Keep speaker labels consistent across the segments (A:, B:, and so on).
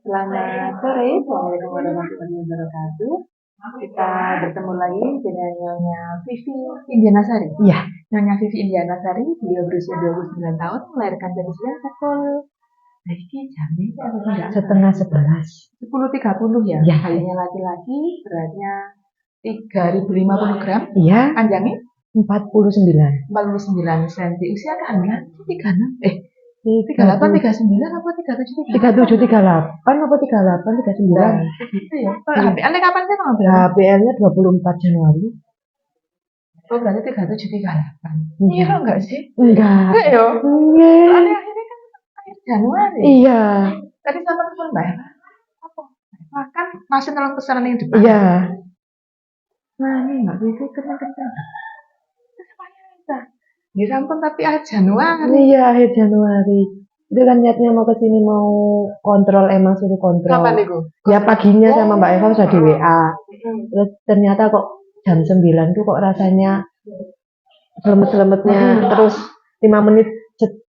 A: Selamat sore, Assalamualaikum warahmatullahi wabarakatuh. Kita bertemu lagi dengan Nyonya Vivi Indianasari.
B: Iya,
A: Nyonya Vivi Indianasari, beliau berusia 29 tahun, melahirkan jam pukul jamnya apa enggak?
B: setengah 11.
A: 10.30 ya.
B: Iya.
A: Hailnya laki-laki, beratnya 3.050 gram,
B: Iya,
A: panjangnya
B: 49.
A: 49 cm. Usia kehamilan 36,
B: 38,
A: 39 apa 37?
B: 37, 38 apa 38, 39.
A: Gitu ya. HPL-nya kapan sih kalau berapa?
B: HPL-nya 24 Januari.
A: Oh berarti 37, 38.
B: Iya.
A: Iya enggak sih?
B: Enggak.
A: Enggak ya?
B: Enggak.
A: Soalnya akhirnya kan akhir Januari.
B: Iya.
A: Tadi sama teman Mbak Eva. Apa? Makan masih dalam pesanan yang depan.
B: Iya.
A: Nah ini Mbak Vivi keren-keren. Kita di sampun tapi akhir Januari.
B: Iya, akhir Januari. Itu kan niatnya mau kesini mau kontrol, emang suruh kontrol.
A: Kapan itu?
B: Ya paginya sama Mbak Eva sudah di WA. Terus ternyata kok jam 9 tuh kok rasanya selemet-selemetnya. Terus 5 menit,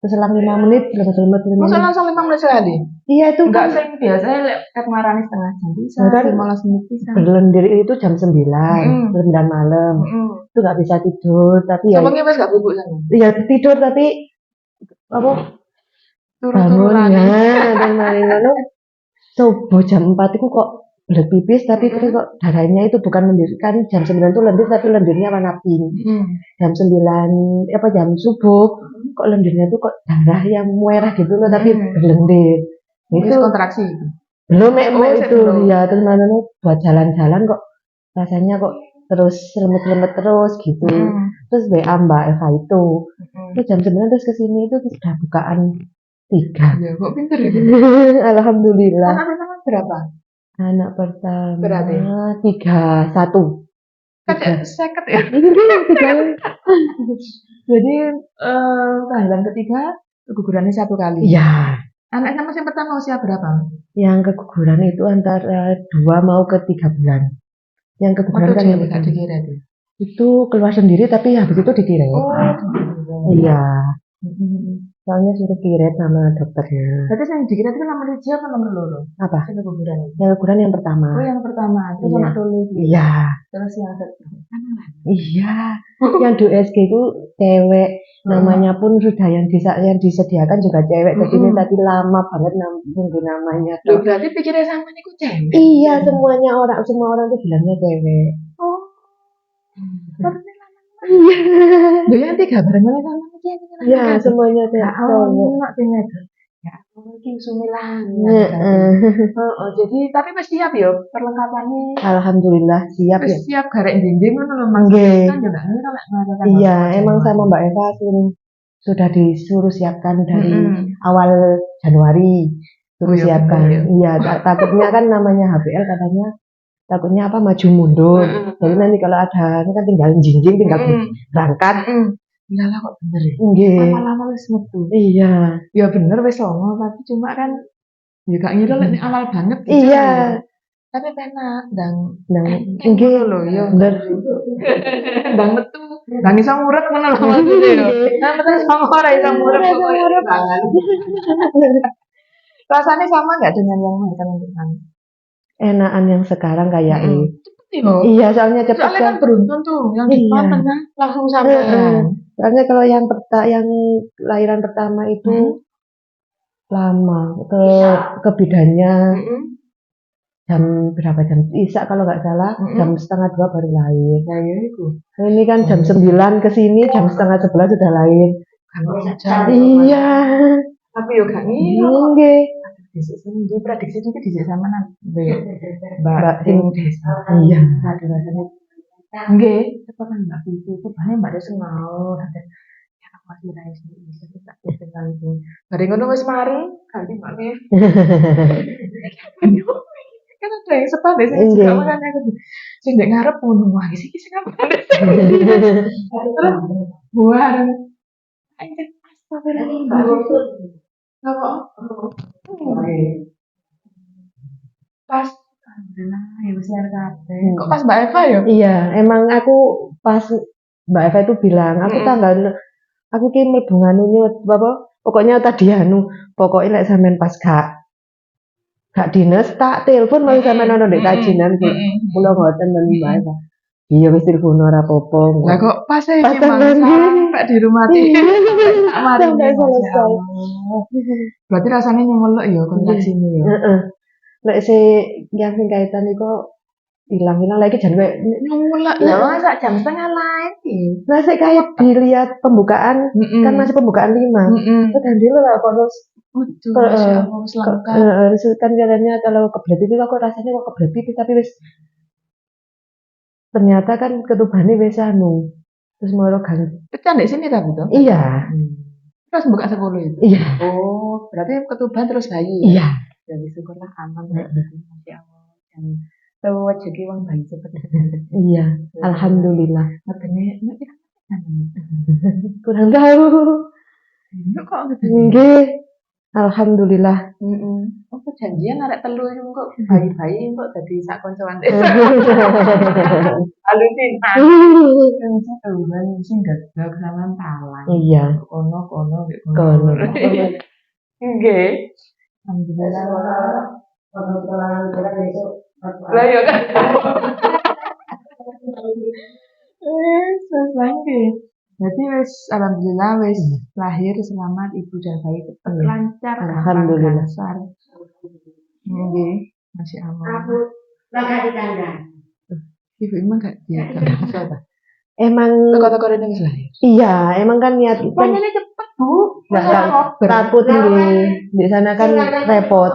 B: selang 5 menit, selemet-selemet.
A: Masa langsung 5 menit sekali?
B: Iya itu
A: Enggak
B: kan
A: sih, biasanya kat marani setengah jam bisa,
B: Nah, kan
A: 15 menit bisa.
B: berlendir itu jam 9, 9 malam. Itu nggak bisa tidur, tapi ya
A: Sebenarnya wes gak bubuk sama.
B: ya tidur tapi apa
A: Turun-turunannya.
B: bangunnya dan lain-lain subuh jam 4 itu kok belet pipis tapi terus kok darahnya itu bukan lendir, kan jam 9 itu lendir tapi lendirnya warna pink. Jam 9 jam subuh kok lendirnya tuh kok darah yang merah gitu loh tapi berlendir.
A: Itu kontraksi.
B: Belum itu
A: belum.
B: ya terus mana buat jalan-jalan kok rasanya kok terus lemet-lemet terus gitu. Terus WA Mbak Eva itu terus jam 9 terus kesini itu sudah bukaan 3.
A: Ya kok pinter ya.
B: Alhamdulillah.
A: Anak pertama berapa?
B: Anak pertama
A: Berarti
B: 31.
A: kan seket ya. Jadi kehamilan ketiga kegugurannya 1 kali.
B: Iya.
A: Anak sama yang pertama usia berapa?
B: Yang keguguran itu antara 2 mau ke 3 bulan. Yang keguguran kan yang
A: tidak dikira itu.
B: Itu keluar sendiri tapi habis itu dikirim. Iya. Soalnya suruh kiret sama dokternya.
A: Berarti yang dikira itu nomor 1 atau nomor 2?
B: Apa?
A: Yang keguguran.
B: Yang keguguran yang pertama.
A: Oh yang pertama. Terus
B: Iya.
A: anak dulu.
B: Iya.
A: Terus yang kedua.
B: Iya. Yang di USG itu cewek. Namanya pun sudah yang disediakan juga cewek. Jadi ini tadi lama banget nunggu namanya.
A: Loh, berarti pikirnya sama nih cewek.
B: Iya, semua orang tuh bilangnya cewek.
A: Oh.
B: Iya.
A: Loh yang 3 barangnya sama nih cewek.
B: Iya, semuanya cewek.
A: Ya, mungkin sumilan. Jadi tapi pasti siap ya perlengkapannya.
B: Alhamdulillah siap ya.
A: Siap garek dinding kan Mas. Kan juga ini kalau mengatakan.
B: Iya, emang sama Mbak Eva sudah disuruh siapkan dari awal Januari. Suruh siapkan. Iya, takutnya kan namanya HPL katanya takutnya maju mundur. Jadi nanti kalau ada ini kan tinggal jinjing tinggal berangkat.
A: Iyalah kok bener ya.
B: Nggih.
A: Lama-lama wis metu.
B: Iya.
A: Ya bener wis songo tapi cuma kan ya gak ngira lek awal banget
B: gitu. Iya.
A: Tapi penak ndang
B: nggih
A: lho ya.
B: Bener.
A: Ndang metu. Ndang iso ngurep ngono lho maksudnya ya. Nah terus songo ora iso ngurep banget. Rasanya sama enggak dengan yang melahirkan untuk anak?
B: Enakan yang sekarang kayak
A: Iya,
B: soalnya cepat
A: kan beruntun tuh yang di tengah langsung sampai.
B: Soalnya kalau yang lahiran pertama itu lama ke bidannya jam berapa jam Isak kalau nggak salah jam 1:30 baru lahir.
A: Nah itu.
B: Ini kan jam 9 ke sini jam 10:30 sudah lahir. Iya.
A: Tapi yo gak
B: nggih.
A: Di prediksi itu di sama
B: Mbak sing desa. Iya.
A: Ada rasanya. Nggih, cepetan Mbak Vivi. Kebane Mbak Des mau. Ya aku masih rais bisa tak dengan itu. Bare ngono wis mari ganti Mbak Vivi. Kan ada yang sepade sing juga makanya aku sing ndek ngarep ngono wae iki sing apa. Terus buar. Anjir astagfirullah. Apa? Pas ya wis lahir kabeh. Kok pas Mbak Eva ya?
B: Iya, emang aku pas Mbak Eva itu bilang, aku ki mlebu pokoknya tadi pokoknya lek sampean pas gak gak dinas tak telepon mau sampean ono ndek kajinan kula ngoten men Mbak Eva. Iya wis telepon ora apa-apa.
A: Lah kok pas iki
B: Pas tenan
A: sampai di rumah
B: Iya.
A: tak mari
B: Sampai selesai.
A: Berarti rasanya nyemuluk ya kontraksinya ya.
B: Heeh. Nek yang sing kaitan iku hilang-hilang lagi jan kowe
A: Nyemuluk lah masa jam setengah lain sih.
B: nah sik kayak dilihat pembukaan kan masih pembukaan 5. Dan dulu lah kalau
A: Betul, Masya Allah, selengkap.
B: kan katanya kalau kebelet itu aku rasanya kok kebelet tapi wis ternyata kan ketubane wis anu terus moro gang.
A: Itu kan di sini tapi tuh.
B: Iya.
A: Terus buka 10 itu.
B: Iya.
A: Oh, berarti ketuban terus bayi.
B: Iya.
A: Jadi syukurlah aman kayak gitu. Masya Allah. Dan tahu rezeki wong bayi seperti itu.
B: Iya. Alhamdulillah.
A: Makanya
B: Kurang tahu.
A: kok gitu.
B: Nggih. Alhamdulillah.
A: Apa janjian arek telu iku kok bayi-bayi kok dadi sak koncoan desa. Alusinan. Kan teman sing gagal salam talan.
B: Iya.
A: Kono nggih
B: Kono.
A: Nggih. Alhamdulillah. Lah ya kan. Selesai nggih. Berarti wis alhamdulillah wis lahir selamat ibu dan bayi tetap lancar.
B: Alhamdulillah.
A: Nggih, Masya Allah.
C: Aku bakal ditanda.
A: Ibu emang gak dia kan.
B: Emang
A: Toko-toko rene wis lahir.
B: iya, emang kan niat kan
A: Panjangnya cepet, Bu.
B: nggak takut di sana kan repot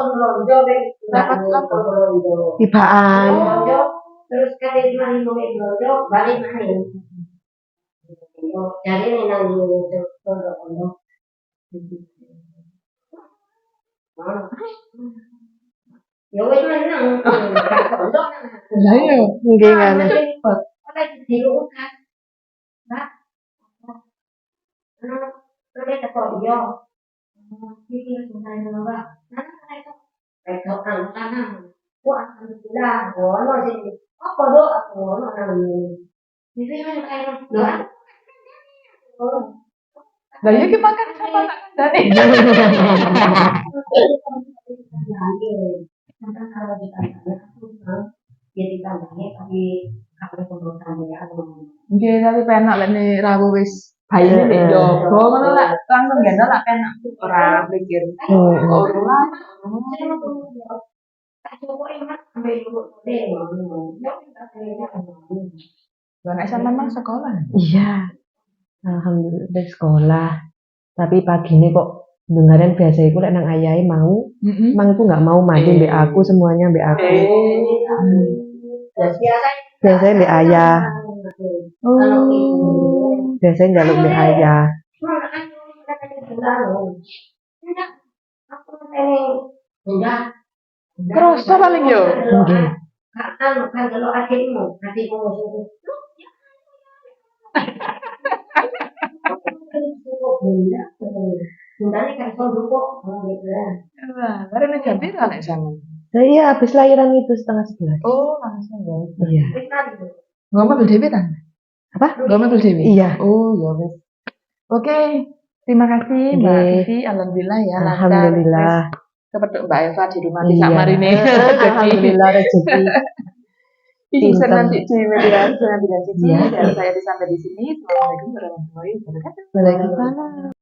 B: tibaan.
C: Terus kan dia cuma ngomong jodoh balik main. Jadi nih nang jodoh. Ya wes menang.
A: Lah iya.
B: Nggih kan.
C: Apa di luka? Mbak. Terus kita kok yo. Ini sebenarnya Mbak. Nah, itu kan. Wah, alhamdulillah. Ngono sih. Apa do aku ngono nang. Ini kan kayak doa.
A: Lah iya ki makan sama tak kandani.
C: Karena kalau ditanya aku jadi tandanya tapi apa pemberontakan ya
A: Nggih, tapi penak lek nek rawuh wis bayi nek njogo ngono lah langsung gendol lah penak ora pikir. Urulan. Lah nek sampean memang sekolah.
B: Iya. Alhamdulillah dari sekolah. Tapi pagi ini kok dengaran biasa iku lek nang ayahe mau, mang iku nggak mau mandi mbek aku semuanya mbek aku. Biasanya mbek ayah. Biasanya njaluk mbek ayah.
A: Kerasa paling yo.
B: Nggih.
C: Kan kalau adikmu Bundanya kan soal kok gitu ya.
A: Wah, baru nek jam piro nek sampean?
B: Nah, iya habis lahiran itu 10:30.
A: Oh, langsung ya.
B: Iya.
A: Ngomong mobil dhewe ta?
B: Apa?
A: Ngomong mobil dhewe?
B: Iya.
A: Oh, ya wis. Oke, terima kasih Mbak
B: Nggih.
A: Vivi, alhamdulillah ya lancar.
B: Alhamdulillah.
A: Seperti Mbak Eva di rumah
B: Iya.
A: sak marine.
B: Alhamdulillah rezeki.
A: Ini
B: Pinter.
A: nanti di media sosial dan cici
B: Iya.
A: dan saya sampai di sini. Assalamualaikum warahmatullahi wabarakatuh.
B: Waalaikumsalam.